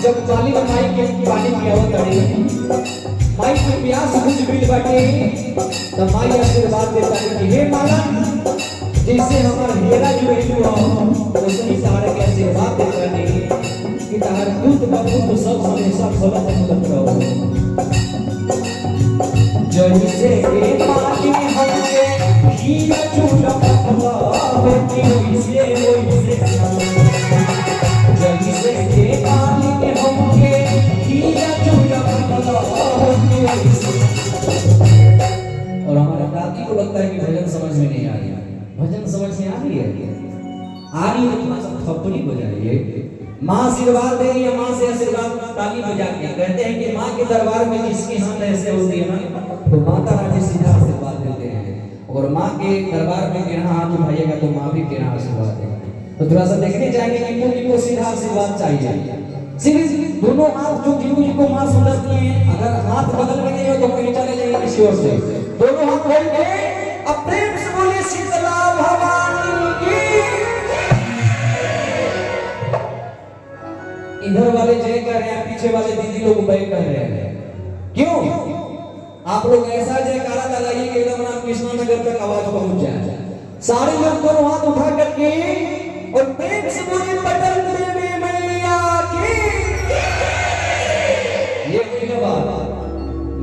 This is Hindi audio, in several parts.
जब काली माई के पानी पियावत करे माई के प्यास बुझ गइल बाटे त माई आशीर्वाद देता है कि हे मालन जैसे हमार हीरा जुड़ेलू हो वैसे तारे के आशीर्वाद देता है कि तार दूत बबूत सब हमेशा फलत रहो जैसे के पानी हमके हीरा जुड़ा पकड़ा होती वैसे जैसे के पानी में हमके हीरा जुड़ा पकड़ा होती वैसे। और हमारे दादी को लगता है कि भजन समझ में नहीं आ रही, भजन समझ में आ रही है, आ रही है तो थोड़ा सा थप्पड़ी बजाइए। माँ आशीर्वाद दे रही है, माँ से आशीर्वाद ताली बजा के कहते हैं कि माँ के दरबार में जिसकी हाथ ऐसे होती है ना तो माता रानी सीधा आशीर्वाद देते हैं, और माँ के दरबार में टेढ़ा हाथ उठाइएगा तो माँ भी टेढ़ा आशीर्वाद देगी। तो थोड़ा सा देखने चाहिए कि किनको सीधा आशीर्वाद चाहिए। सीधे दोनों हाथ जो जिनको माँ सुंदरती है, अगर हाथ बगल में नहीं हो तो कहीं चले जाइए किसी और से, दोनों हाथ खोल के अब प्रेम से बोलिए शीतला भवानी की। इधर वाले जय कर रहे हैं, पीछे वाले दीदी लोग उबय कर रहे हैं। क्यों? आप लोग ऐसा जयकारा लगाइए कि एकदम राम कृष्णा नगर तक आवाज पहुंच जाए। सारे लोग दोनों हाथ उठा करके और प्रेम से बोलिए पटल देवी मैया की। ये कोई ना बात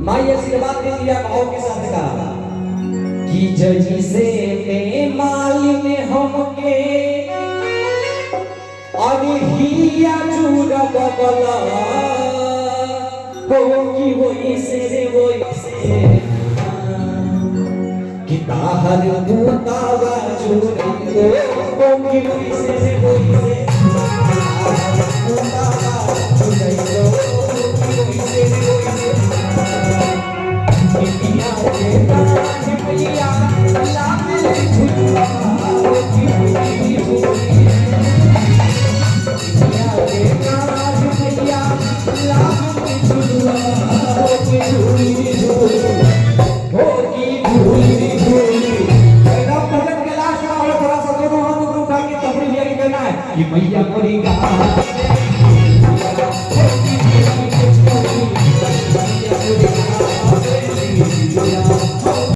माई आशीर्वाद दे दिया भाव के साथ कहा कि जैसे में मालिन हमके और हिया जुड़ा बबला हो कि वही से कि ताहर दूतावा जुड़े हो कि वही से ताहर दूतावा जुड़े हो कि वही से पिया के काज पिया लागे झुलवा हो कि वही पिया के काज पिया लागे झुलवा हो कि झूली हो कि झूली एकदम भजन के लास्ट में और थोड़ा सा दोनों हाथ ऊपर उठा के तबरी ये कहना है कि मैया मोरी गा